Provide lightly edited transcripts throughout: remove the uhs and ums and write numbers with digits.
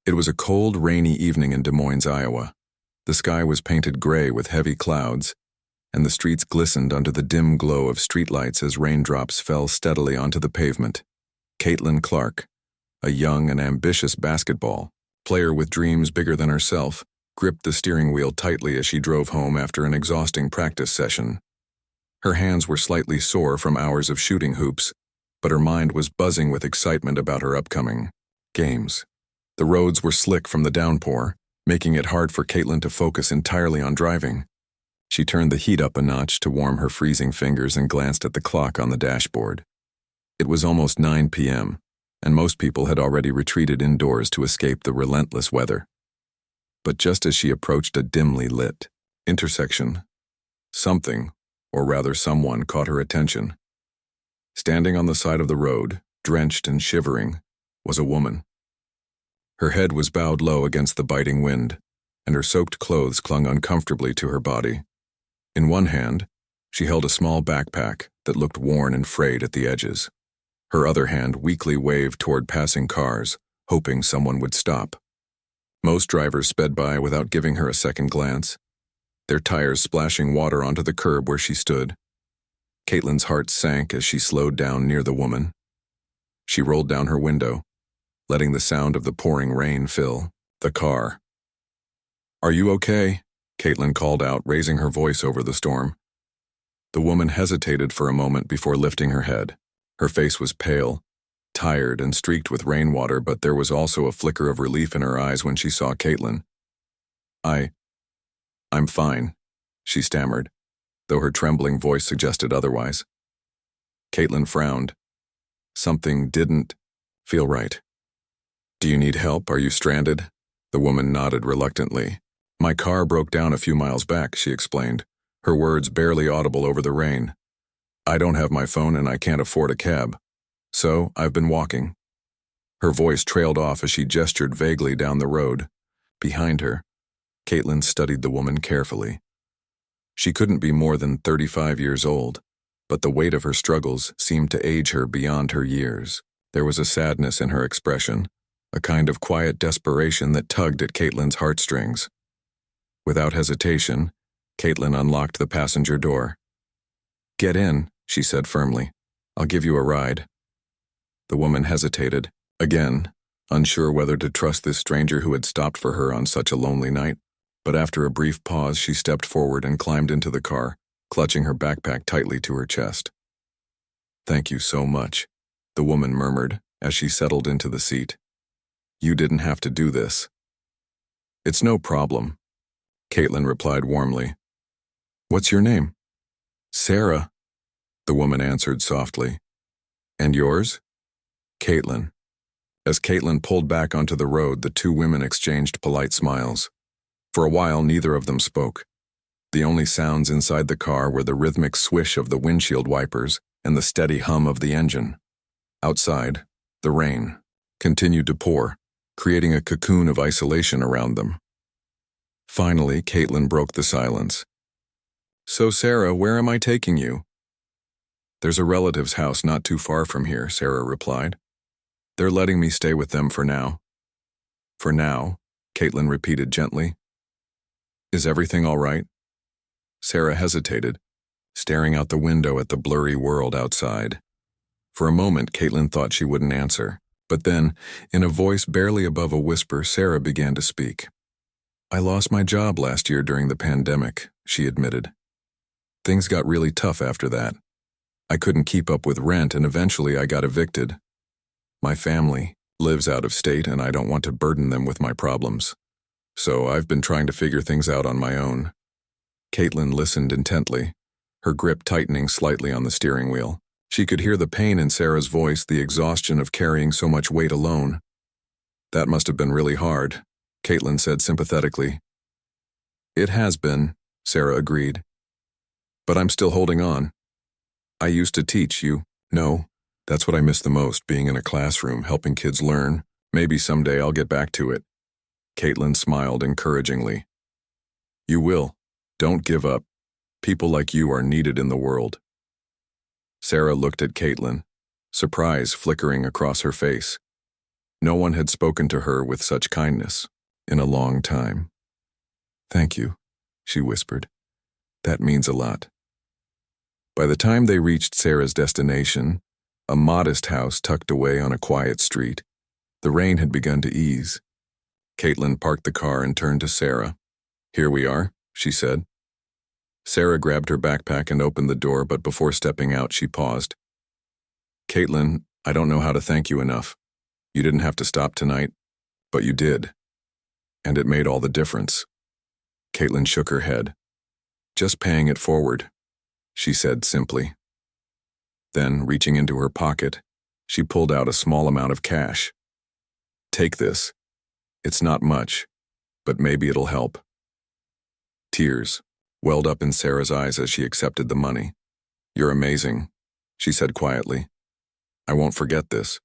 It was a cold, rainy evening in Des Moines, Iowa. The sky was painted gray with heavy clouds, and the streets glistened under the dim glow of streetlights as raindrops fell steadily onto the pavement. Caitlin Clark, a young and ambitious basketball player with dreams bigger than herself, gripped the steering wheel tightly as she drove home after an exhausting practice session. Her hands were slightly sore from hours of shooting hoops, but her mind was buzzing with excitement about her upcoming games. The roads were slick from the downpour, making it hard for Caitlin to focus entirely on driving. She turned the heat up a notch to warm her freezing fingers and glanced at the clock on the dashboard. It was almost 9 p.m., and most people had already retreated indoors to escape the relentless weather. But just as she approached a dimly lit intersection, something, or rather someone, caught her attention. Standing on the side of the road, drenched and shivering, was a woman. Her head was bowed low against the biting wind, and her soaked clothes clung uncomfortably to her body. In one hand, she held a small backpack that looked worn and frayed at the edges. Her other hand weakly waved toward passing cars, hoping someone would stop. Most drivers sped by without giving her a second glance, their tires splashing water onto the curb where she stood. Caitlin's heart sank as she slowed down near the woman. She rolled down her window, letting the sound of the pouring rain fill the car. "Are you okay?" Caitlin called out, raising her voice over the storm. The woman hesitated for a moment before lifting her head. Her face was pale, tired, and streaked with rainwater, but there was also a flicker of relief in her eyes when she saw Caitlin. I'm fine," she stammered, though her trembling voice suggested otherwise. Caitlin frowned. Something didn't feel right. "Do you need help? Are you stranded?" The woman nodded reluctantly. "My car broke down a few miles back," she explained, her words barely audible over the rain. "I don't have my phone and I can't afford a cab. So, I've been walking." Her voice trailed off as she gestured vaguely down the road. Behind her, Caitlin studied the woman carefully. She couldn't be more than 35 years old, but the weight of her struggles seemed to age her beyond her years. There was a sadness in her expression, a kind of quiet desperation that tugged at Caitlin's heartstrings. Without hesitation, Caitlin unlocked the passenger door. "Get in," she said firmly. "I'll give you a ride." The woman hesitated, again, unsure whether to trust this stranger who had stopped for her on such a lonely night. But after a brief pause, she stepped forward and climbed into the car, clutching her backpack tightly to her chest. "Thank you so much," the woman murmured as she settled into the seat. "You didn't have to do this." "It's no problem," Caitlin replied warmly. "What's your name?" "Sarah," the woman answered softly. "And yours?" "Caitlin." As Caitlin pulled back onto the road, the two women exchanged polite smiles. For a while, neither of them spoke. The only sounds inside the car were the rhythmic swish of the windshield wipers and the steady hum of the engine. Outside, the rain continued to pour, creating a cocoon of isolation around them. Finally, Caitlin broke the silence. "So, Sarah, where am I taking you?" "There's a relative's house not too far from here," Sarah replied. "They're letting me stay with them for now." "For now," Caitlin repeated gently. "Is everything all right?" Sarah hesitated, staring out the window at the blurry world outside. For a moment, Caitlin thought she wouldn't answer, but then, in a voice barely above a whisper, Sarah began to speak. "I lost my job last year during the pandemic," she admitted. "Things got really tough after that. I couldn't keep up with rent and eventually I got evicted. My family lives out of state and I don't want to burden them with my problems. So I've been trying to figure things out on my own." Caitlin listened intently, her grip tightening slightly on the steering wheel. She could hear the pain in Sarah's voice, the exhaustion of carrying so much weight alone. "That must have been really hard," Caitlin said sympathetically. "It has been," Sarah agreed. "But I'm still holding on. I used to teach, you know. That's what I miss the most, being in a classroom, helping kids learn. Maybe someday I'll get back to it." Caitlin smiled encouragingly. "You will. Don't give up. People like you are needed in the world." Sarah looked at Caitlin, surprise flickering across her face. No one had spoken to her with such kindness in a long time. "Thank you," she whispered. "That means a lot." By the time they reached Sarah's destination, a modest house tucked away on a quiet street, the rain had begun to ease. Caitlin parked the car and turned to Sarah. "Here we are," she said. Sarah grabbed her backpack and opened the door, but before stepping out, she paused. "Caitlin, I don't know how to thank you enough. You didn't have to stop tonight, but you did. And it made all the difference." Caitlin shook her head. "Just paying it forward," she said simply. Then, reaching into her pocket, she pulled out a small amount of cash. "Take this. It's not much, but maybe it'll help." Tears welled up in Sarah's eyes as she accepted the money. "You're amazing," she said quietly. "I won't forget this."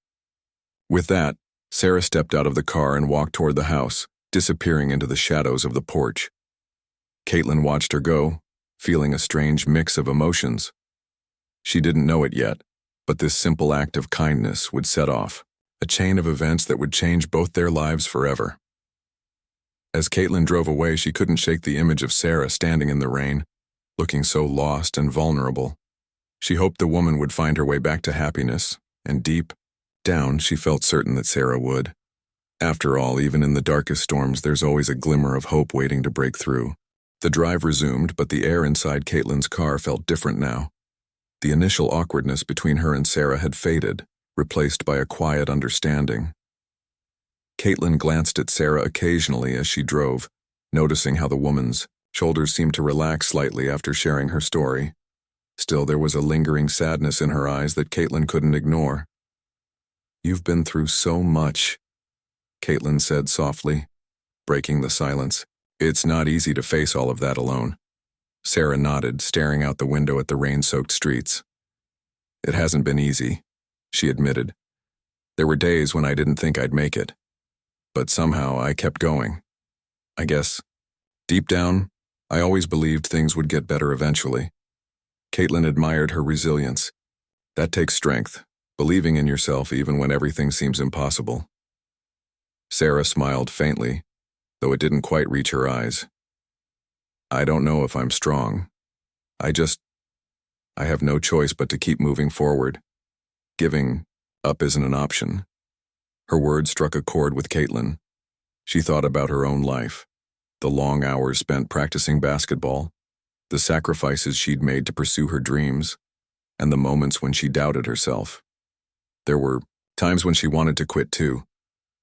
With that, Sarah stepped out of the car and walked toward the house, disappearing into the shadows of the porch. Caitlin watched her go, feeling a strange mix of emotions. She didn't know it yet, but this simple act of kindness would set off a chain of events that would change both their lives forever. As Caitlin drove away, she couldn't shake the image of Sarah standing in the rain, looking so lost and vulnerable. She hoped the woman would find her way back to happiness, and deep down, she felt certain that Sarah would. After all, even in the darkest storms, there's always a glimmer of hope waiting to break through. The drive resumed, but the air inside Caitlin's car felt different now. The initial awkwardness between her and Sarah had faded, replaced by a quiet understanding. Caitlin glanced at Sarah occasionally as she drove, noticing how the woman's shoulders seemed to relax slightly after sharing her story. Still, there was a lingering sadness in her eyes that Caitlin couldn't ignore. "You've been through so much," Caitlin said softly, breaking the silence. "It's not easy to face all of that alone." Sarah nodded, staring out the window at the rain-soaked streets. "It hasn't been easy," she admitted. "There were days when I didn't think I'd make it. But somehow I kept going. I guess, deep down, I always believed things would get better eventually." Caitlin admired her resilience. That takes strength, believing in yourself even when everything seems impossible. Sarah smiled faintly, though it didn't quite reach her eyes. "I don't know if I'm strong. I have no choice but to keep moving forward. Giving up isn't an option." Her words struck a chord with Caitlin. She thought about her own life, the long hours spent practicing basketball, the sacrifices she'd made to pursue her dreams, and the moments when she doubted herself. There were times when she wanted to quit too,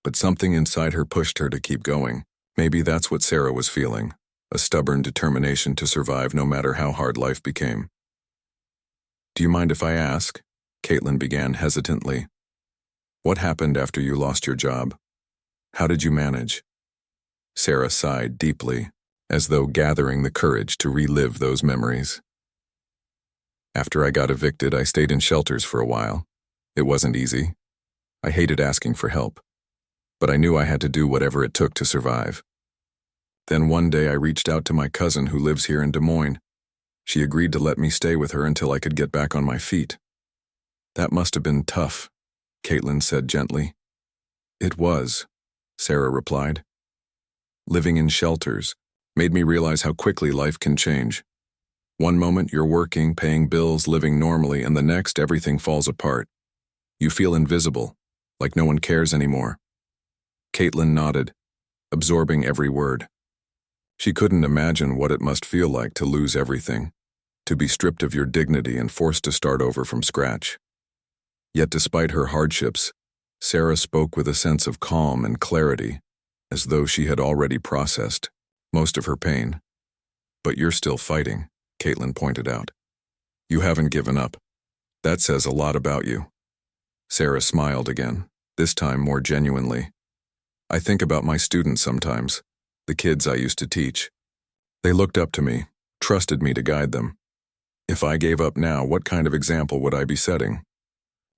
but something inside her pushed her to keep going. Maybe that's what Sarah was feeling, a stubborn determination to survive no matter how hard life became. "Do you mind if I ask?" Caitlin began hesitantly. "What happened after you lost your job? How did you manage?" Sarah sighed deeply, as though gathering the courage to relive those memories. "After I got evicted, I stayed in shelters for a while. It wasn't easy. I hated asking for help, but I knew I had to do whatever it took to survive. Then one day I reached out to my cousin who lives here in Des Moines. She agreed to let me stay with her until I could get back on my feet." "That must have been tough," Caitlin said gently. "It was," Sarah replied. "Living in shelters made me realize how quickly life can change. One moment you're working, paying bills, living normally, and the next everything falls apart. You feel invisible, like no one cares anymore." Caitlin nodded, absorbing every word. She couldn't imagine what it must feel like to lose everything, to be stripped of your dignity and forced to start over from scratch. Yet despite her hardships, Sarah spoke with a sense of calm and clarity, as though she had already processed most of her pain. "But you're still fighting," Caitlin pointed out. "You haven't given up. That says a lot about you." Sarah smiled again, this time more genuinely. "I think about my students sometimes, the kids I used to teach. They looked up to me, trusted me to guide them. If I gave up now, what kind of example would I be setting?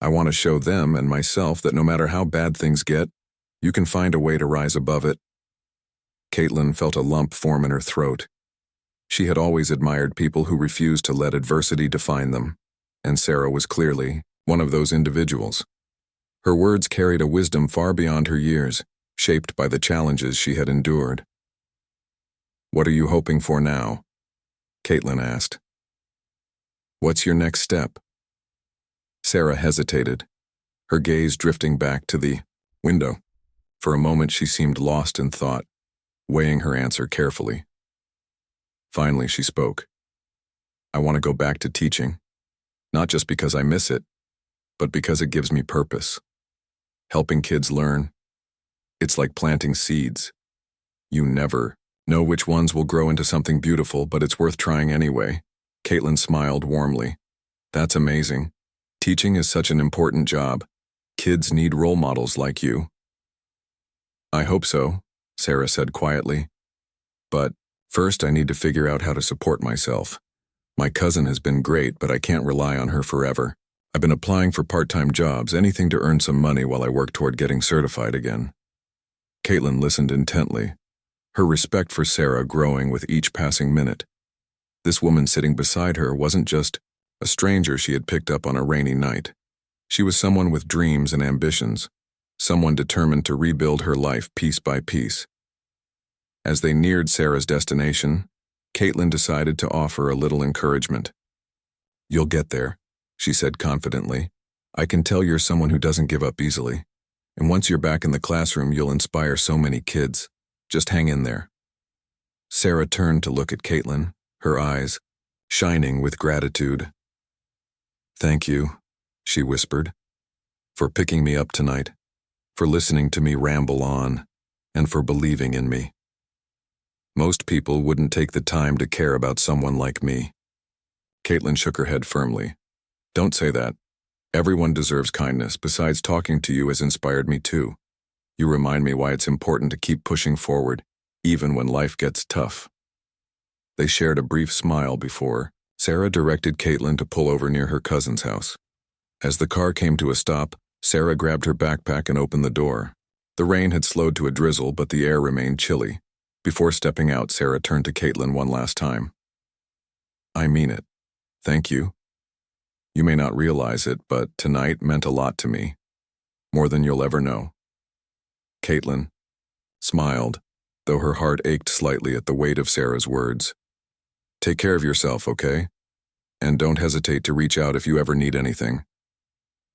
I want to show them and myself that no matter how bad things get, you can find a way to rise above it." Caitlin felt a lump form in her throat. She had always admired people who refused to let adversity define them, and Sarah was clearly one of those individuals. Her words carried a wisdom far beyond her years, shaped by the challenges she had endured. "What are you hoping for now?" Caitlin asked. "What's your next step?" Sarah hesitated, her gaze drifting back to the window. For a moment she seemed lost in thought, weighing her answer carefully. Finally she spoke. "I want to go back to teaching, not just because I miss it, but because it gives me purpose. Helping kids learn, it's like planting seeds. You never know which ones will grow into something beautiful, but it's worth trying anyway." Caitlin smiled warmly. "That's amazing. Teaching is such an important job. Kids need role models like you." "I hope so," Sarah said quietly. "But first I need to figure out how to support myself. My cousin has been great, but I can't rely on her forever. I've been applying for part-time jobs, anything to earn some money while I work toward getting certified again." Caitlin listened intently, her respect for Sarah growing with each passing minute. This woman sitting beside her wasn't just a stranger she had picked up on a rainy night. She was someone with dreams and ambitions, someone determined to rebuild her life piece by piece. As they neared Sarah's destination, Caitlin decided to offer a little encouragement. "You'll get there," she said confidently. "I can tell you're someone who doesn't give up easily. And once you're back in the classroom, you'll inspire so many kids. Just hang in there." Sarah turned to look at Caitlin, her eyes shining with gratitude. "Thank you," she whispered, "for picking me up tonight, for listening to me ramble on, and for believing in me. Most people wouldn't take the time to care about someone like me." Caitlin shook her head firmly. "Don't say that. Everyone deserves kindness. Besides, talking to you has inspired me too. You remind me why it's important to keep pushing forward, even when life gets tough." They shared a brief smile before Sarah directed Caitlin to pull over near her cousin's house. As the car came to a stop, Sarah grabbed her backpack and opened the door. The rain had slowed to a drizzle, but the air remained chilly. Before stepping out, Sarah turned to Caitlin one last time. "I mean it. Thank you. You may not realize it, but tonight meant a lot to me. More than you'll ever know." Caitlin smiled, though her heart ached slightly at the weight of Sarah's words. "Take care of yourself, okay? And don't hesitate to reach out if you ever need anything."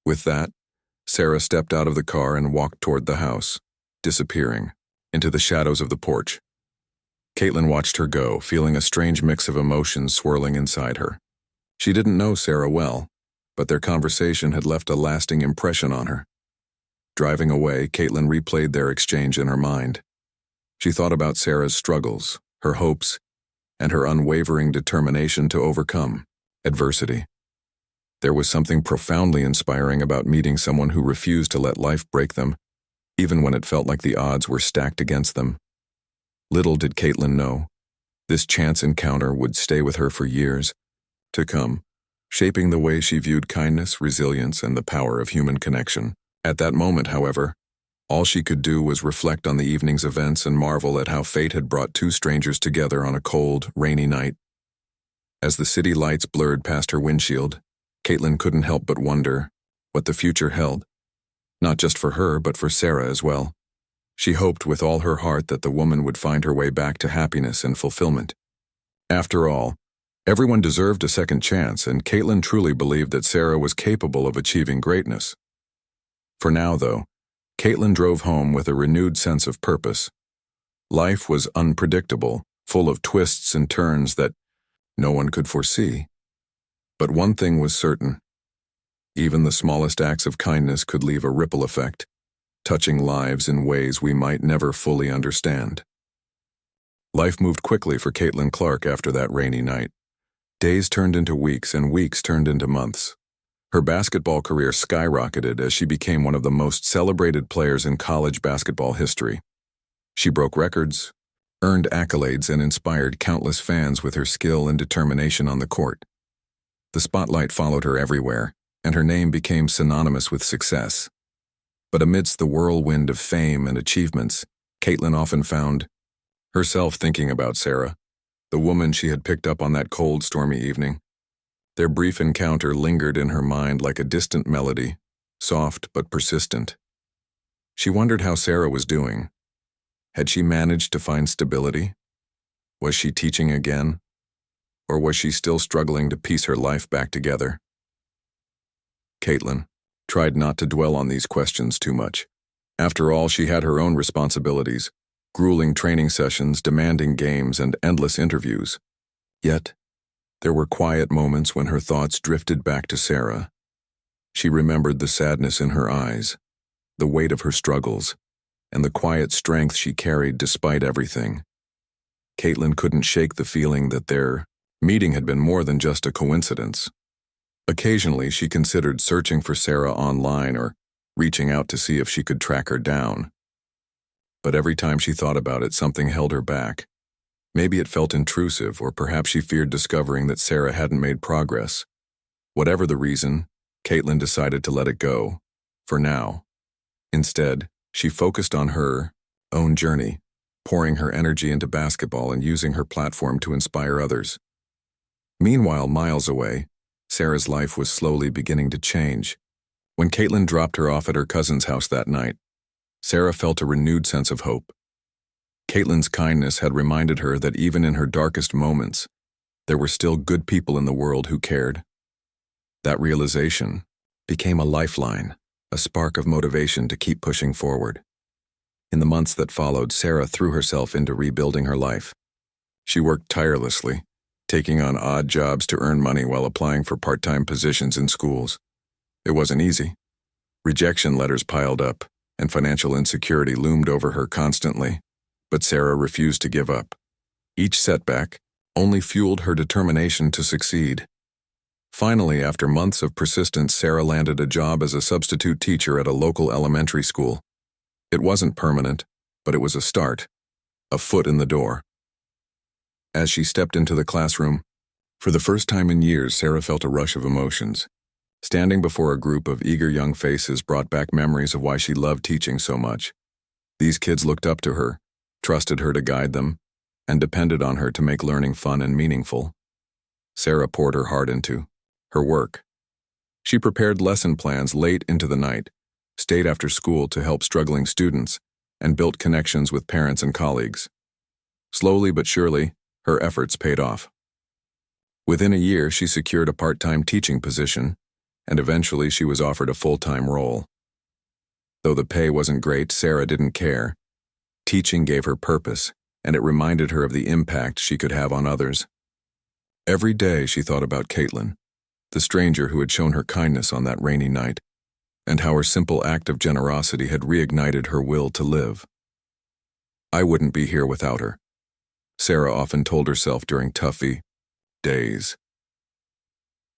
With that, Sarah stepped out of the car and walked toward the house, disappearing into the shadows of the porch. Caitlin watched her go, feeling a strange mix of emotions swirling inside her. She didn't know Sarah well, but their conversation had left a lasting impression on her. Driving away, Caitlin replayed their exchange in her mind. She thought about Sarah's struggles, her hopes, and her unwavering determination to overcome adversity. There was something profoundly inspiring about meeting someone who refused to let life break them, even when it felt like the odds were stacked against them. Little did Caitlin know, this chance encounter would stay with her for years to come, shaping the way she viewed kindness, resilience, and the power of human connection. At that moment, however, all she could do was reflect on the evening's events and marvel at how fate had brought two strangers together on a cold, rainy night. As the city lights blurred past her windshield, Caitlin couldn't help but wonder what the future held, not just for her, but for Sarah as well. She hoped with all her heart that the woman would find her way back to happiness and fulfillment. After all, everyone deserved a second chance, and Caitlin truly believed that Sarah was capable of achieving greatness. For now, though, Caitlin drove home with a renewed sense of purpose. Life was unpredictable, full of twists and turns that no one could foresee. But one thing was certain. Even the smallest acts of kindness could leave a ripple effect, touching lives in ways we might never fully understand. Life moved quickly for Caitlin Clark after that rainy night. Days turned into weeks, and weeks turned into months. Her basketball career skyrocketed as she became one of the most celebrated players in college basketball history. She broke records, earned accolades, and inspired countless fans with her skill and determination on the court. The spotlight followed her everywhere, and her name became synonymous with success. But amidst the whirlwind of fame and achievements, Caitlin often found herself thinking about Sarah, the woman she had picked up on that cold, stormy evening. Their brief encounter lingered in her mind like a distant melody, soft but persistent. She wondered how Sarah was doing. Had she managed to find stability? Was she teaching again? Or was she still struggling to piece her life back together? Caitlin tried not to dwell on these questions too much. After all, she had her own responsibilities, grueling training sessions, demanding games, and endless interviews. Yet, there were quiet moments when her thoughts drifted back to Sarah. She remembered the sadness in her eyes, the weight of her struggles, and the quiet strength she carried despite everything. Caitlin couldn't shake the feeling that their meeting had been more than just a coincidence. Occasionally, she considered searching for Sarah online or reaching out to see if she could track her down. But every time she thought about it, something held her back. Maybe it felt intrusive, or perhaps she feared discovering that Sarah hadn't made progress. Whatever the reason, Caitlin decided to let it go, for now. Instead, she focused on her own journey, pouring her energy into basketball and using her platform to inspire others. Meanwhile, miles away, Sarah's life was slowly beginning to change. When Caitlin dropped her off at her cousin's house that night, Sarah felt a renewed sense of hope. Caitlin's kindness had reminded her that even in her darkest moments, there were still good people in the world who cared. That realization became a lifeline, a spark of motivation to keep pushing forward. In the months that followed, Sarah threw herself into rebuilding her life. She worked tirelessly, taking on odd jobs to earn money while applying for part-time positions in schools. It wasn't easy. Rejection letters piled up, and financial insecurity loomed over her constantly. But Sarah refused to give up. Each setback only fueled her determination to succeed. Finally, after months of persistence, Sarah landed a job as a substitute teacher at a local elementary school. It wasn't permanent, but it was a start, a foot in the door. As she stepped into the classroom, for the first time in years, Sarah felt a rush of emotions. Standing before a group of eager young faces brought back memories of why she loved teaching so much. These kids looked up to her, trusted her to guide them, and depended on her to make learning fun and meaningful. Sarah poured her heart into her work. She prepared lesson plans late into the night, stayed after school to help struggling students, and built connections with parents and colleagues. Slowly but surely, her efforts paid off. Within a year, she secured a part-time teaching position, and eventually she was offered a full-time role. Though the pay wasn't great, Sarah didn't care. Teaching gave her purpose, and it reminded her of the impact she could have on others. Every day she thought about Caitlin, the stranger who had shown her kindness on that rainy night, and how her simple act of generosity had reignited her will to live. I wouldn't be here without her, Sarah often told herself during tough days.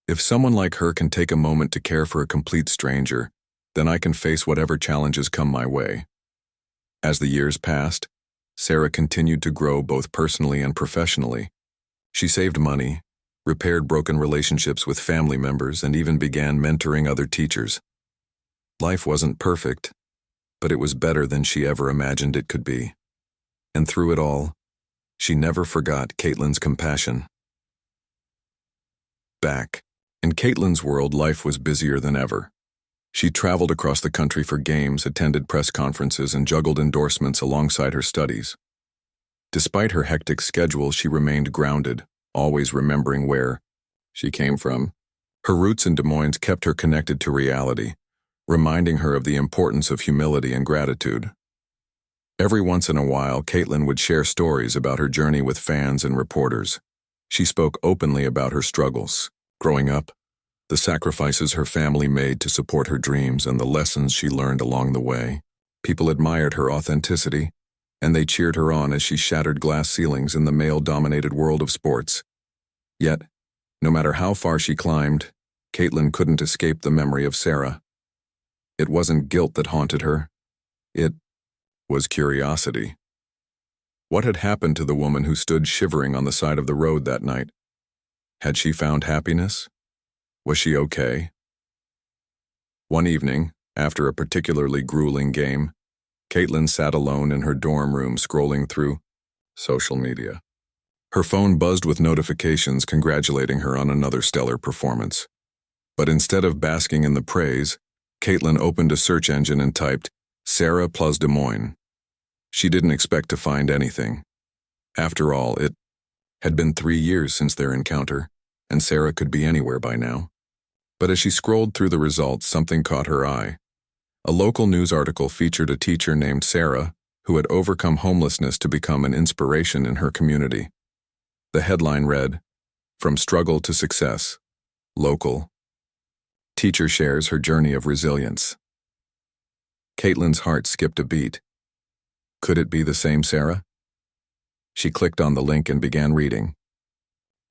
If someone like her can take a moment to care for a complete stranger, then I can face whatever challenges come my way. As the years passed, Sarah continued to grow both personally and professionally. She saved money, repaired broken relationships with family members, and even began mentoring other teachers. Life wasn't perfect, but it was better than she ever imagined it could be. And through it all, she never forgot Caitlin's compassion. Back in Caitlin's world, life was busier than ever. She traveled across the country for games, attended press conferences, and juggled endorsements alongside her studies. Despite her hectic schedule, she remained grounded, always remembering where she came from. Her roots in Des Moines kept her connected to reality, reminding her of the importance of humility and gratitude. Every once in a while, Caitlin would share stories about her journey with fans and reporters. She spoke openly about her struggles, growing up, the sacrifices her family made to support her dreams, and the lessons she learned along the way. People admired her authenticity, and they cheered her on as she shattered glass ceilings in the male-dominated world of sports. Yet, no matter how far she climbed, Caitlin couldn't escape the memory of Sarah. It wasn't guilt that haunted her. It was curiosity. What had happened to the woman who stood shivering on the side of the road that night? Had she found happiness? Was she okay? One evening, after a particularly grueling game, Caitlin sat alone in her dorm room scrolling through social media. Her phone buzzed with notifications congratulating her on another stellar performance. But instead of basking in the praise, Caitlin opened a search engine and typed, Sarah plus Des Moines. She didn't expect to find anything. After all, it had been 3 years since their encounter, and Sarah could be anywhere by now. But as she scrolled through the results, something caught her eye. A local news article featured a teacher named Sarah who had overcome homelessness to become an inspiration in her community. The headline read, From Struggle to Success, Local. Teacher shares her journey of resilience. Caitlin's heart skipped a beat. Could it be the same Sarah? She clicked on the link and began reading.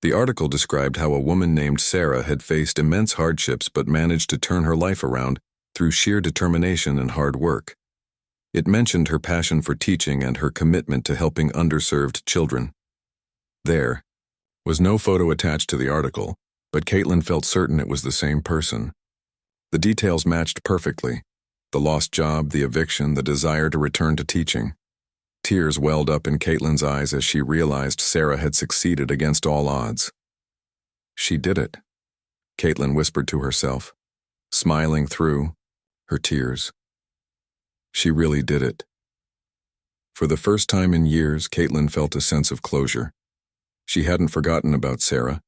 The article described how a woman named Sarah had faced immense hardships but managed to turn her life around through sheer determination and hard work. It mentioned her passion for teaching and her commitment to helping underserved children. There was no photo attached to the article, but Caitlin felt certain it was the same person. The details matched perfectly: the lost job, the eviction, the desire to return to teaching. Tears welled up in Caitlin's eyes as she realized Sarah had succeeded against all odds. She did it, Caitlin whispered to herself, smiling through her tears. She really did it. For the first time in years, Caitlin felt a sense of closure. She hadn't forgotten about Sarah,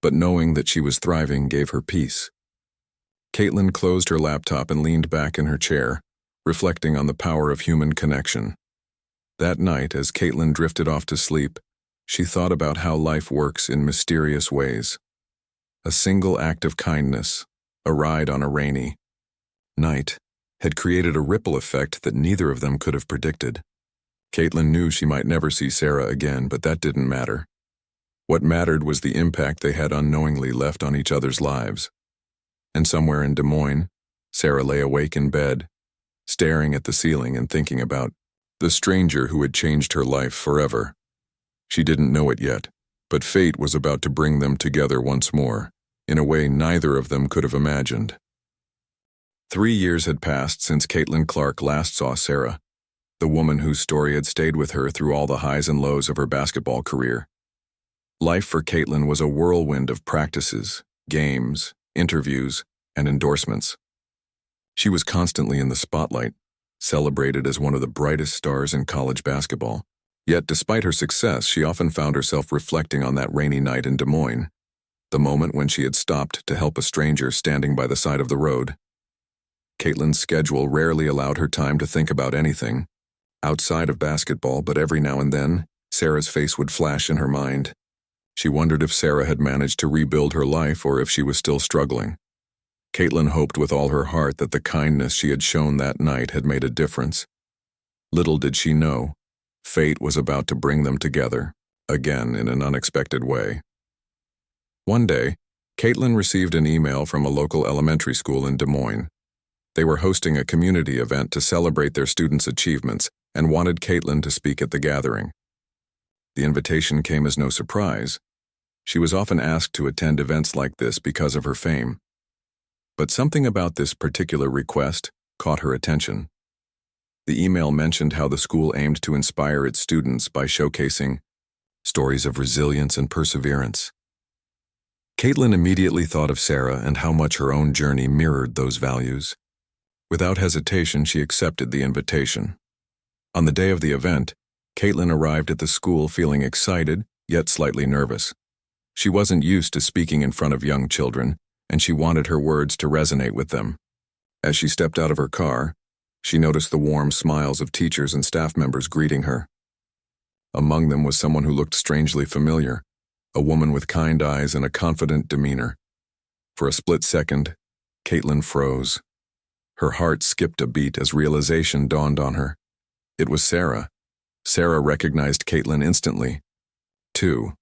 but knowing that she was thriving gave her peace. Caitlin closed her laptop and leaned back in her chair, reflecting on the power of human connection. That night, as Caitlin drifted off to sleep, she thought about how life works in mysterious ways. A single act of kindness, a ride on a rainy night, had created a ripple effect that neither of them could have predicted. Caitlin knew she might never see Sarah again, but that didn't matter. What mattered was the impact they had unknowingly left on each other's lives. And somewhere in Des Moines, Sarah lay awake in bed, staring at the ceiling and thinking about the stranger who had changed her life forever. She didn't know it yet, but fate was about to bring them together once more, in a way neither of them could have imagined. 3 years had passed since Caitlin Clark last saw Sarah, the woman whose story had stayed with her through all the highs and lows of her basketball career. Life for Caitlin was a whirlwind of practices, games, interviews, and endorsements. She was constantly in the spotlight, celebrated as one of the brightest stars in college basketball. Yet despite her success, she often found herself reflecting on that rainy night in Des Moines, the moment when she had stopped to help a stranger standing by the side of the road. Caitlin's schedule rarely allowed her time to think about anything outside of basketball, but every now and then, Sarah's face would flash in her mind. She wondered if Sarah had managed to rebuild her life or if she was still struggling. Caitlin hoped with all her heart that the kindness she had shown that night had made a difference. Little did she know, fate was about to bring them together, again in an unexpected way. One day, Caitlin received an email from a local elementary school in Des Moines. They were hosting a community event to celebrate their students' achievements and wanted Caitlin to speak at the gathering. The invitation came as no surprise. She was often asked to attend events like this because of her fame. But something about this particular request caught her attention. The email mentioned how the school aimed to inspire its students by showcasing stories of resilience and perseverance. Caitlin immediately thought of Sarah and how much her own journey mirrored those values. Without hesitation, she accepted the invitation. On the day of the event, Caitlin arrived at the school feeling excited, yet slightly nervous. She wasn't used to speaking in front of young children, and she wanted her words to resonate with them. As she stepped out of her car, she noticed the warm smiles of teachers and staff members greeting her. Among them was someone who looked strangely familiar, a woman with kind eyes and a confident demeanor. For a split second, Caitlin froze. Her heart skipped a beat as realization dawned on her. It was Sarah. Sarah recognized Caitlin instantly. Too.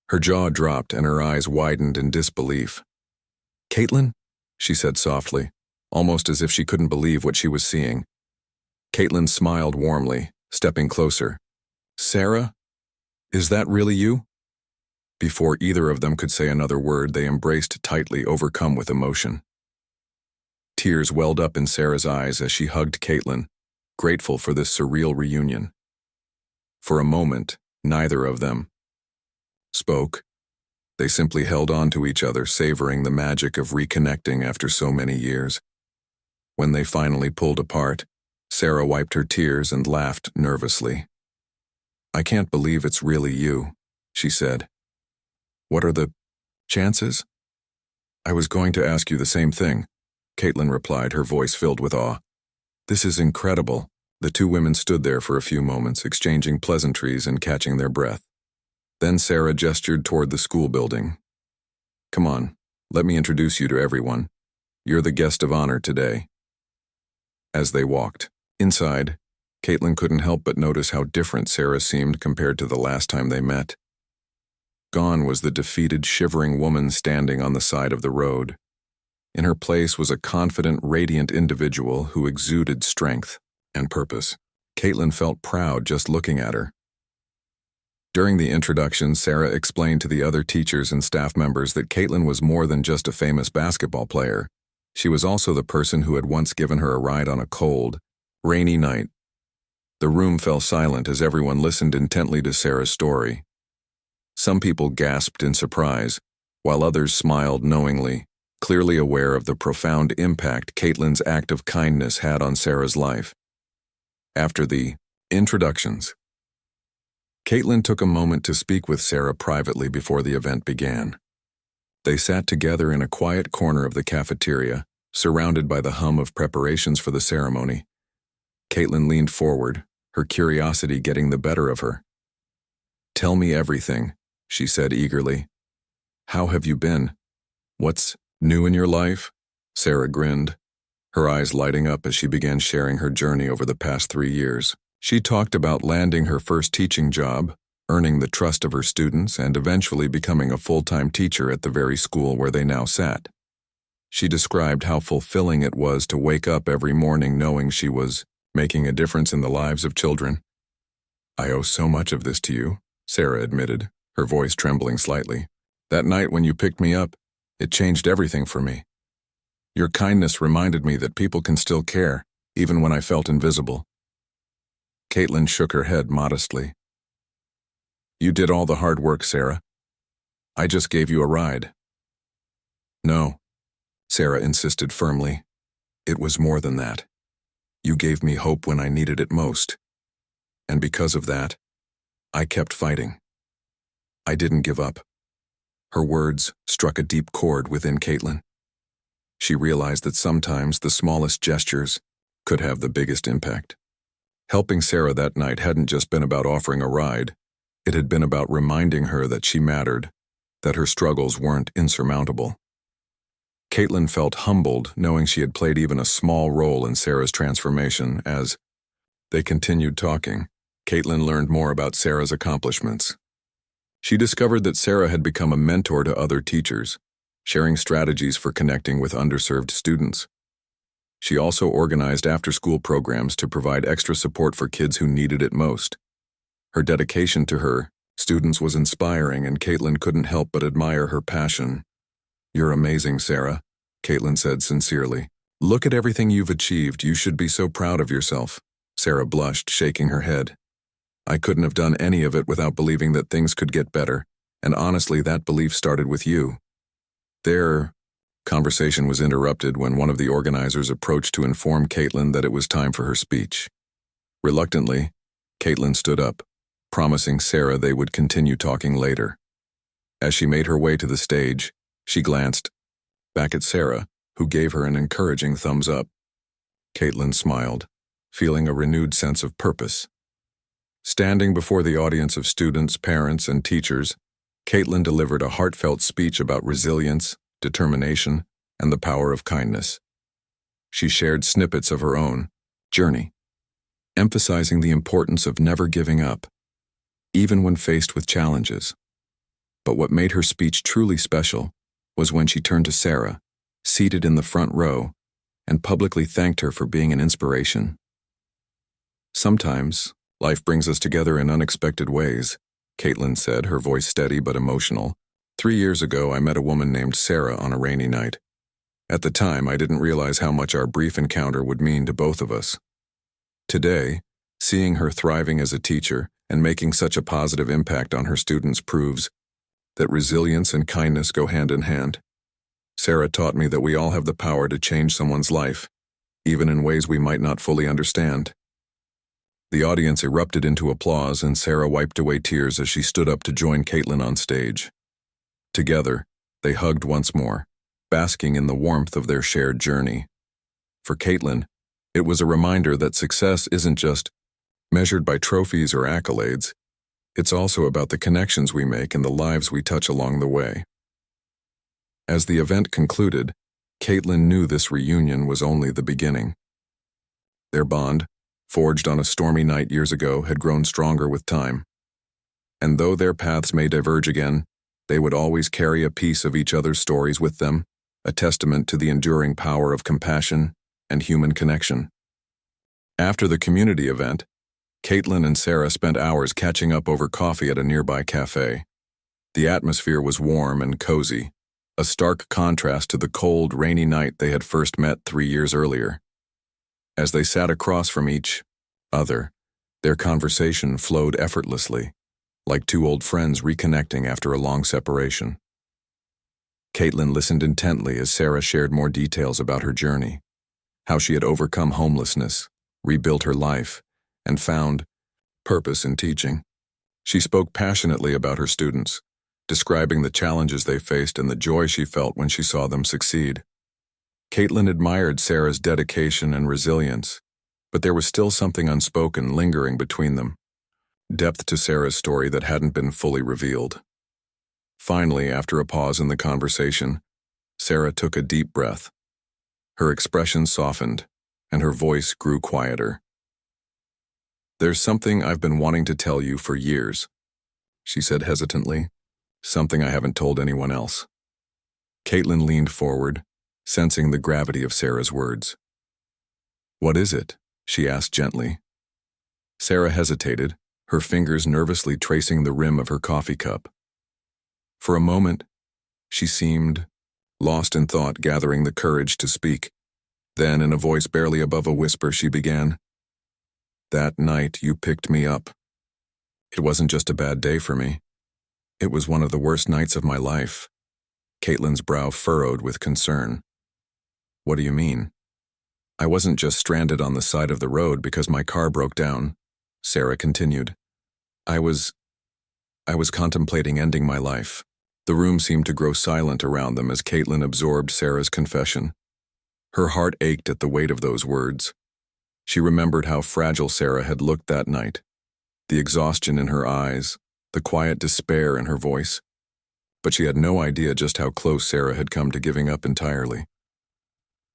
Her jaw dropped and her eyes widened in disbelief. "Caitlin?" she said softly, almost as if she couldn't believe what she was seeing. Caitlin smiled warmly, stepping closer. "Sarah? Is that really you?" Before either of them could say another word, they embraced tightly, overcome with emotion. Tears welled up in Sarah's eyes as she hugged Caitlin, grateful for this surreal reunion. For a moment, neither of them spoke. They simply held on to each other, savoring the magic of reconnecting after so many years. When they finally pulled apart, Sarah wiped her tears and laughed nervously. "I can't believe it's really you," she said. "What are the chances?" "I was going to ask you the same thing," Caitlin replied, her voice filled with awe. "This is incredible." The two women stood there for a few moments, exchanging pleasantries and catching their breath. Then Sarah gestured toward the school building. "Come on, let me introduce you to everyone. You're the guest of honor today." As they walked inside, Caitlin couldn't help but notice how different Sarah seemed compared to the last time they met. Gone was the defeated, shivering woman standing on the side of the road. In her place was a confident, radiant individual who exuded strength and purpose. Caitlin felt proud just looking at her. During the introduction, Sarah explained to the other teachers and staff members that Caitlin was more than just a famous basketball player. She was also the person who had once given her a ride on a cold, rainy night. The room fell silent as everyone listened intently to Sarah's story. Some people gasped in surprise, while others smiled knowingly, clearly aware of the profound impact Caitlin's act of kindness had on Sarah's life. After the introductions, Caitlin took a moment to speak with Sarah privately before the event began. They sat together in a quiet corner of the cafeteria, surrounded by the hum of preparations for the ceremony. Caitlin leaned forward, her curiosity getting the better of her. "Tell me everything," she said eagerly. "How have you been? What's new in your life?" Sarah grinned, her eyes lighting up as she began sharing her journey over the past 3 years. She talked about landing her first teaching job, earning the trust of her students, and eventually becoming a full-time teacher at the very school where they now sat. She described how fulfilling it was to wake up every morning knowing she was making a difference in the lives of children. "I owe so much of this to you," Sarah admitted, her voice trembling slightly. "That night when you picked me up, it changed everything for me. Your kindness reminded me that people can still care, even when I felt invisible." Caitlin shook her head modestly. "You did all the hard work, Sarah. I just gave you a ride." "No," Sarah insisted firmly. "It was more than that. You gave me hope when I needed it most. And because of that, I kept fighting. I didn't give up." Her words struck a deep chord within Caitlin. She realized that sometimes the smallest gestures could have the biggest impact. Helping Sarah that night hadn't just been about offering a ride. It had been about reminding her that she mattered, that her struggles weren't insurmountable. Caitlin felt humbled knowing she had played even a small role in Sarah's transformation. As they continued talking, Caitlin learned more about Sarah's accomplishments. She discovered that Sarah had become a mentor to other teachers, sharing strategies for connecting with underserved students. She also organized after-school programs to provide extra support for kids who needed it most. Her dedication to her students was inspiring, and Caitlin couldn't help but admire her passion. "You're amazing, Sarah," Caitlin said sincerely. "Look at everything you've achieved. You should be so proud of yourself." Sarah blushed, shaking her head. "I couldn't have done any of it without believing that things could get better, and honestly, that belief started with you." Their conversation was interrupted when one of the organizers approached to inform Caitlin that it was time for her speech. Reluctantly, Caitlin stood up, promising Sarah they would continue talking later. As she made her way to the stage, she glanced back at Sarah, who gave her an encouraging thumbs up. Caitlin smiled, feeling a renewed sense of purpose. Standing before the audience of students, parents, and teachers, Caitlin delivered a heartfelt speech about resilience, determination, and the power of kindness. She shared snippets of her own journey, emphasizing the importance of never giving up, even when faced with challenges. But what made her speech truly special was when she turned to Sarah, seated in the front row, and publicly thanked her for being an inspiration. "Sometimes, life brings us together in unexpected ways," Caitlin said, her voice steady but emotional. 3 years ago, I met a woman named Sarah on a rainy night. At the time, I didn't realize how much our brief encounter would mean to both of us. Today, seeing her thriving as a teacher and making such a positive impact on her students proves that resilience and kindness go hand in hand. Sarah taught me that we all have the power to change someone's life, even in ways we might not fully understand. The audience erupted into applause, and Sarah wiped away tears as she stood up to join Caitlin on stage. Together, they hugged once more, basking in the warmth of their shared journey. For Caitlin, it was a reminder that success isn't just measured by trophies or accolades. It's also about the connections we make and the lives we touch along the way. As the event concluded, Caitlin knew this reunion was only the beginning. Their bond, forged on a stormy night years ago, had grown stronger with time. And though their paths may diverge again, they would always carry a piece of each other's stories with them, a testament to the enduring power of compassion and human connection. After the community event, Caitlin and Sarah spent hours catching up over coffee at a nearby cafe. The atmosphere was warm and cozy, a stark contrast to the cold, rainy night they had first met 3 years earlier. As they sat across from each other, their conversation flowed effortlessly, like two old friends reconnecting after a long separation. Caitlin listened intently as Sarah shared more details about her journey, how she had overcome homelessness, rebuilt her life, and found purpose in teaching. She spoke passionately about her students, describing the challenges they faced and the joy she felt when she saw them succeed. Caitlin admired Sarah's dedication and resilience, but there was still something unspoken lingering between them, depth to Sarah's story that hadn't been fully revealed. Finally, after a pause in the conversation, Sarah took a deep breath. Her expression softened, and her voice grew quieter. "There's something I've been wanting to tell you for years," she said hesitantly, "something I haven't told anyone else." Caitlin leaned forward, sensing the gravity of Sarah's words. "What is it?" she asked gently. Sarah hesitated, her fingers nervously tracing the rim of her coffee cup. For a moment, she seemed lost in thought, gathering the courage to speak. Then, in a voice barely above a whisper, she began, "That night you picked me up. It wasn't just a bad day for me. It was one of the worst nights of my life." Caitlin's brow furrowed with concern. "What do you mean?" "I wasn't just stranded on the side of the road because my car broke down," Sarah continued. I was contemplating ending my life." The room seemed to grow silent around them as Caitlin absorbed Sarah's confession. Her heart ached at the weight of those words. She remembered how fragile Sarah had looked that night, the exhaustion in her eyes, the quiet despair in her voice. But she had no idea just how close Sarah had come to giving up entirely.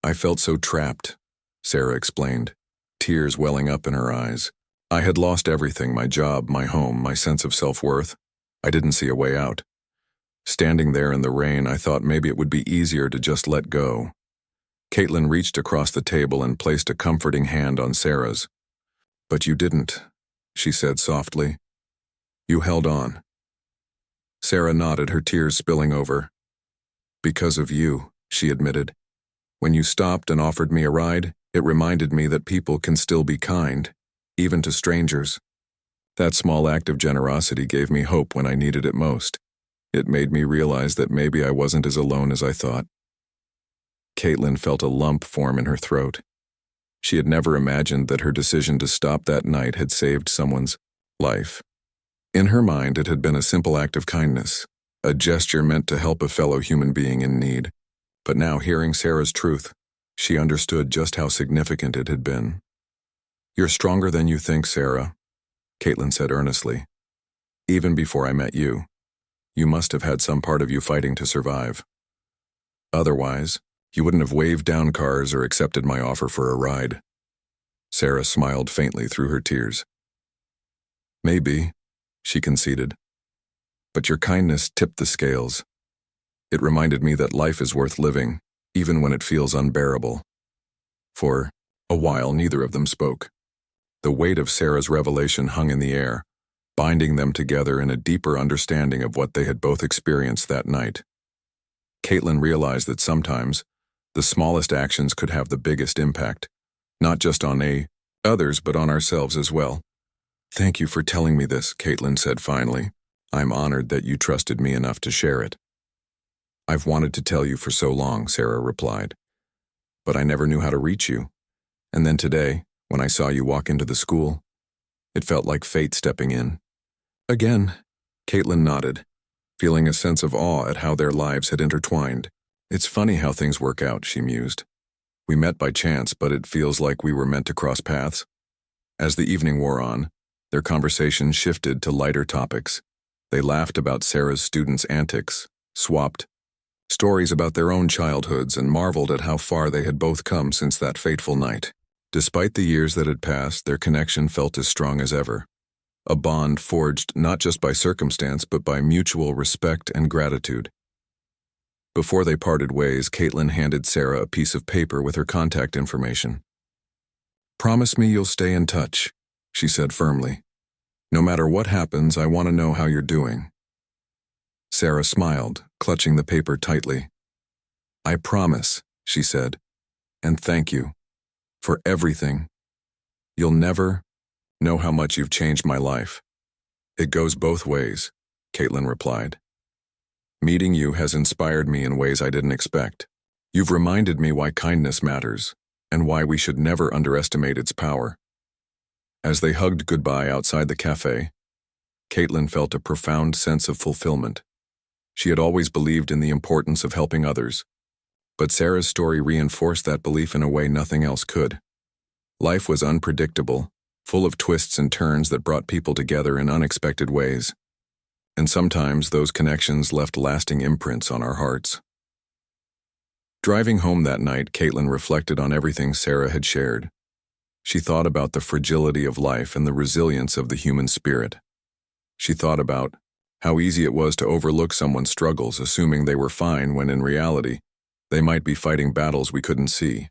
"I felt so trapped," Sarah explained, tears welling up in her eyes. "I had lost everything, my job, my home, my sense of self-worth. I didn't see a way out. Standing there in the rain, I thought maybe it would be easier to just let go." Caitlin reached across the table and placed a comforting hand on Sarah's. "But you didn't," she said softly. "You held on." Sarah nodded, her tears spilling over. "Because of you," she admitted. "When you stopped and offered me a ride, it reminded me that people can still be kind, even to strangers. That small act of generosity gave me hope when I needed it most. It made me realize that maybe I wasn't as alone as I thought." Caitlin felt a lump form in her throat. She had never imagined that her decision to stop that night had saved someone's life. In her mind, it had been a simple act of kindness, a gesture meant to help a fellow human being in need. But now, hearing Sarah's truth, she understood just how significant it had been. "You're stronger than you think, Sarah," Caitlin said earnestly. "Even before I met you, you must have had some part of you fighting to survive. Otherwise, you wouldn't have waved down cars or accepted my offer for a ride." Sarah smiled faintly through her tears. "Maybe," she conceded. "But your kindness tipped the scales. It reminded me that life is worth living, even when it feels unbearable." For a while, neither of them spoke. The weight of Sarah's revelation hung in the air, binding them together in a deeper understanding of what they had both experienced that night. Caitlin realized that sometimes the smallest actions could have the biggest impact, not just on others but on ourselves as well. "Thank you for telling me this," Caitlin said finally. "I'm honored that you trusted me enough to share it." "I've wanted to tell you for so long," Sarah replied. "But I never knew how to reach you. And then today, when I saw you walk into the school, it felt like fate stepping in. Again, Caitlin nodded, feeling a sense of awe at how their lives had intertwined. It's funny how things work out, she mused. We met by chance, but it feels like we were meant to cross paths. As the evening wore on, their conversation shifted to lighter topics. They laughed about Sarah's students' antics, swapped stories about their own childhoods, and marveled at how far they had both come since that fateful night. Despite the years that had passed, their connection felt as strong as ever. A bond forged not just by circumstance, but by mutual respect and gratitude. Before they parted ways, Caitlin handed Sarah a piece of paper with her contact information. "Promise me you'll stay in touch," she said firmly. "No matter what happens, I want to know how you're doing." Sarah smiled, clutching the paper tightly. "I promise," she said, "and thank you for everything. You'll never know how much you've changed my life." "It goes both ways," Caitlin replied. "Meeting you has inspired me in ways I didn't expect. You've reminded me why kindness matters, and why we should never underestimate its power." As they hugged goodbye outside the cafe, Caitlin felt a profound sense of fulfillment. She had always believed in the importance of helping others, but Sarah's story reinforced that belief in a way nothing else could. Life was unpredictable, full of twists and turns that brought people together in unexpected ways. And sometimes those connections left lasting imprints on our hearts. Driving home that night, Caitlin reflected on everything Sarah had shared. She thought about the fragility of life and the resilience of the human spirit. She thought about how easy it was to overlook someone's struggles, assuming they were fine when in reality, they might be fighting battles we couldn't see.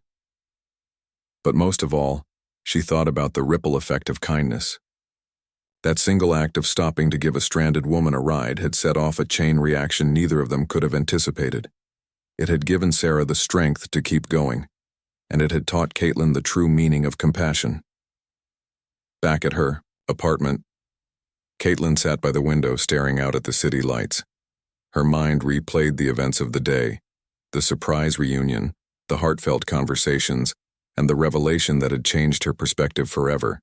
But most of all, she thought about the ripple effect of kindness. That single act of stopping to give a stranded woman a ride had set off a chain reaction neither of them could have anticipated. It had given Sarah the strength to keep going, and it had taught Caitlin the true meaning of compassion. Back at her apartment, Caitlin sat by the window staring out at the city lights. Her mind replayed the events of the day, the surprise reunion, the heartfelt conversations, and the revelation that had changed her perspective forever.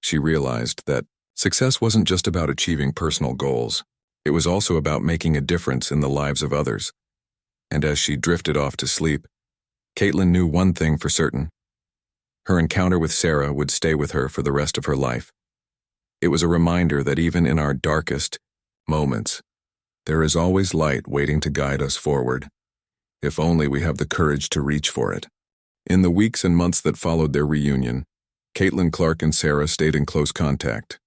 She realized that success wasn't just about achieving personal goals. It was also about making a difference in the lives of others. And as she drifted off to sleep, Caitlin knew one thing for certain. Her encounter with Sarah would stay with her for the rest of her life. It was a reminder that even in our darkest moments, there is always light waiting to guide us forward, if only we have the courage to reach for it. In the weeks and months that followed their reunion, Caitlin Clark and Sarah stayed in close contact.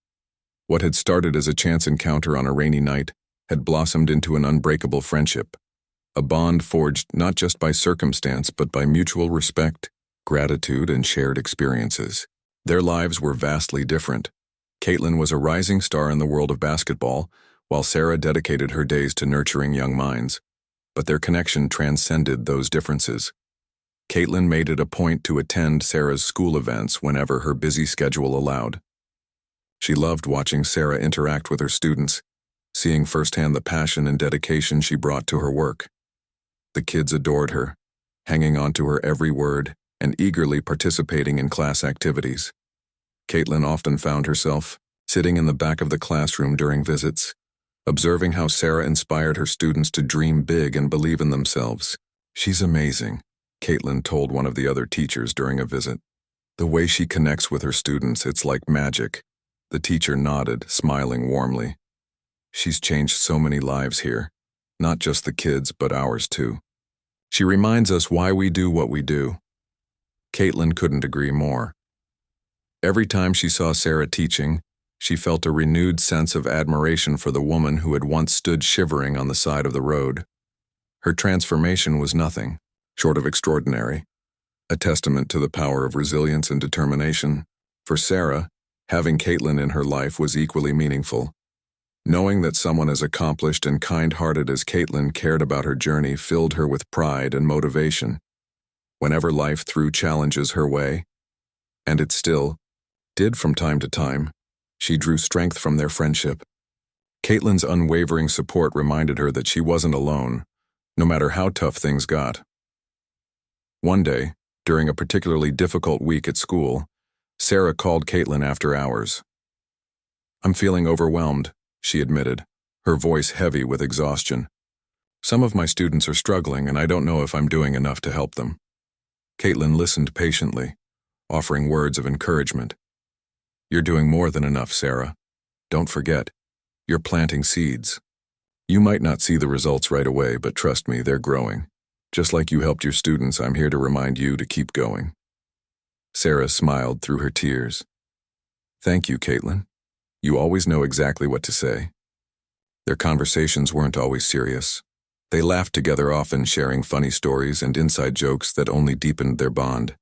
What had started as a chance encounter on a rainy night had blossomed into an unbreakable friendship, a bond forged not just by circumstance but by mutual respect, gratitude, and shared experiences. Their lives were vastly different. Caitlin was a rising star in the world of basketball, while Sarah dedicated her days to nurturing young minds. But their connection transcended those differences. Caitlin made it a point to attend Sarah's school events whenever her busy schedule allowed. She loved watching Sarah interact with her students, seeing firsthand the passion and dedication she brought to her work. The kids adored her, hanging on to her every word and eagerly participating in class activities. Caitlin often found herself sitting in the back of the classroom during visits, observing how Sarah inspired her students to dream big and believe in themselves. "She's amazing," Caitlin told one of the other teachers during a visit. "The way she connects with her students, it's like magic." The teacher nodded, smiling warmly. "She's changed so many lives here, not just the kids, but ours too. She reminds us why we do what we do." Caitlin couldn't agree more. Every time she saw Sarah teaching, she felt a renewed sense of admiration for the woman who had once stood shivering on the side of the road. Her transformation was nothing short of extraordinary, a testament to the power of resilience and determination. For Sarah, having Caitlin in her life was equally meaningful. Knowing that someone as accomplished and kind-hearted as Caitlin cared about her journey filled her with pride and motivation. Whenever life threw challenges her way, and it still did from time to time, she drew strength from their friendship. Caitlin's unwavering support reminded her that she wasn't alone, no matter how tough things got. One day, During a particularly difficult week at school, Sarah called Caitlin after hours. "I'm feeling overwhelmed," she admitted, her voice heavy with exhaustion. "Some of my students are struggling, and I don't know if I'm doing enough to help them." Caitlin listened patiently, offering words of encouragement. "You're doing more than enough, Sarah. Don't forget, you're planting seeds. You might not see the results right away, but trust me, they're growing. Just like you helped your students, I'm here to remind you to keep going." Sarah smiled through her tears. "Thank you, Caitlin. You always know exactly what to say." Their conversations weren't always serious. They laughed together, often sharing funny stories and inside jokes that only deepened their bond.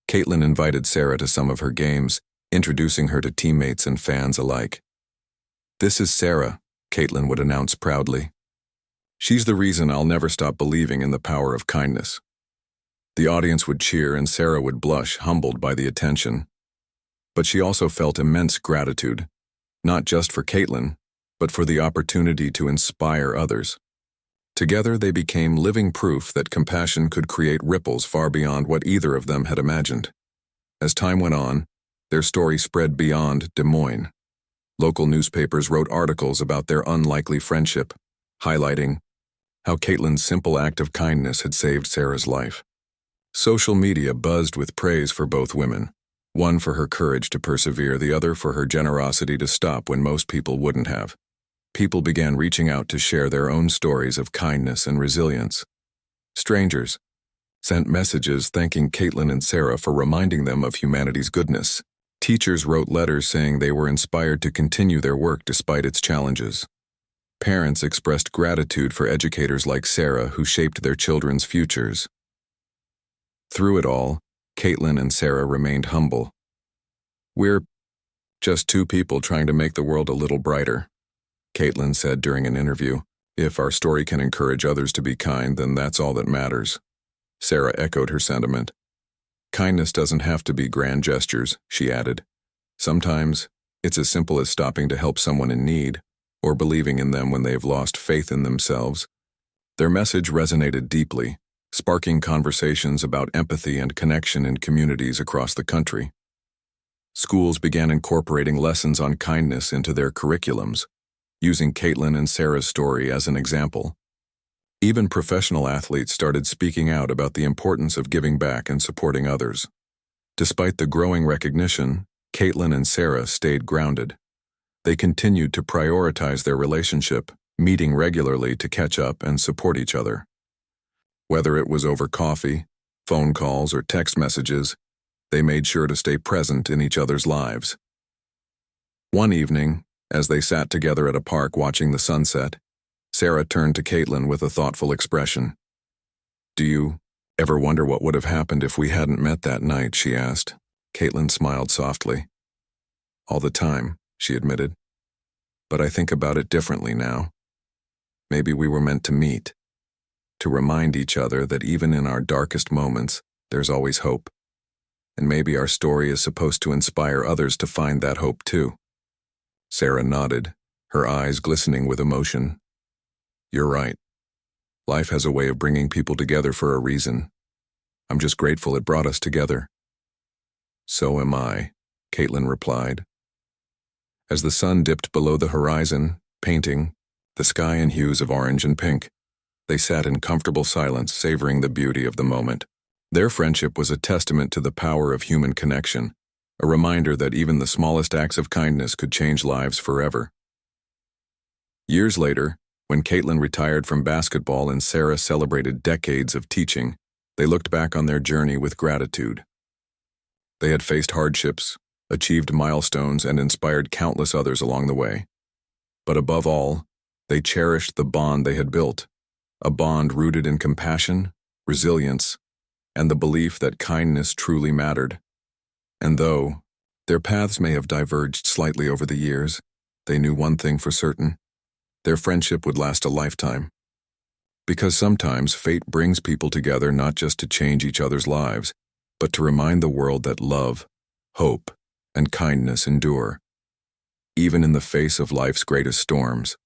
Caitlin invited Sarah to some of her games, introducing her to teammates and fans alike. "This is Sarah," Caitlin would announce proudly. "She's the reason I'll never stop believing in the power of kindness." The audience would cheer and Sarah would blush, humbled by the attention. But she also felt immense gratitude, not just for Caitlin, but for the opportunity to inspire others. Together they became living proof that compassion could create ripples far beyond what either of them had imagined. As time went on, their story spread beyond Des Moines. Local newspapers wrote articles about their unlikely friendship, highlighting how Caitlin's simple act of kindness had saved Sarah's life. Social media buzzed with praise for both women, one for her courage to persevere, the other for her generosity to stop when most people wouldn't have. People began reaching out to share their own stories of kindness and resilience. Strangers sent messages thanking Caitlin and Sarah for reminding them of humanity's goodness. Teachers wrote letters saying they were inspired to continue their work despite its challenges. Parents expressed gratitude for educators like Sarah who shaped their children's futures. Through it all, Caitlin and Sarah remained humble. "We're just two people trying to make the world a little brighter," Caitlin said during an interview. "If our story can encourage others to be kind, then that's all that matters." Sarah echoed her sentiment. "Kindness doesn't have to be grand gestures," she added. "Sometimes, it's as simple as stopping to help someone in need, or believing in them when they've lost faith in themselves." Their message resonated deeply, sparking conversations about empathy and connection in communities across the country. Schools began incorporating lessons on kindness into their curriculums, using Caitlin and Sarah's story as an example. Even professional athletes started speaking out about the importance of giving back and supporting others. Despite the growing recognition, Caitlin and Sarah stayed grounded. They continued to prioritize their relationship, meeting regularly to catch up and support each other. Whether it was over coffee, phone calls, or text messages, they made sure to stay present in each other's lives. One evening, as they sat together at a park watching the sunset, Sarah turned to Caitlin with a thoughtful expression. "Do you ever wonder what would have happened if we hadn't met that night?" she asked. Caitlin smiled softly. "All the time," she admitted. "But I think about it differently now. Maybe we were meant to meet, to remind each other that even in our darkest moments, there's always hope. And maybe our story is supposed to inspire others to find that hope too." Sarah nodded, her eyes glistening with emotion. "You're right. Life has a way of bringing people together for a reason. I'm just grateful it brought us together." "So am I," Caitlin replied. As the sun dipped below the horizon, painting the sky in hues of orange and pink, they sat in comfortable silence, savoring the beauty of the moment. Their friendship was a testament to the power of human connection, a reminder that even the smallest acts of kindness could change lives forever. Years later, when Caitlin retired from basketball and Sarah celebrated decades of teaching, they looked back on their journey with gratitude. They had faced hardships, achieved milestones, and inspired countless others along the way. But above all, they cherished the bond they had built, a bond rooted in compassion, resilience, and the belief that kindness truly mattered. And though their paths may have diverged slightly over the years, they knew one thing for certain: their friendship would last a lifetime. Because sometimes fate brings people together not just to change each other's lives, but to remind the world that love, hope, and kindness endure, even in the face of life's greatest storms.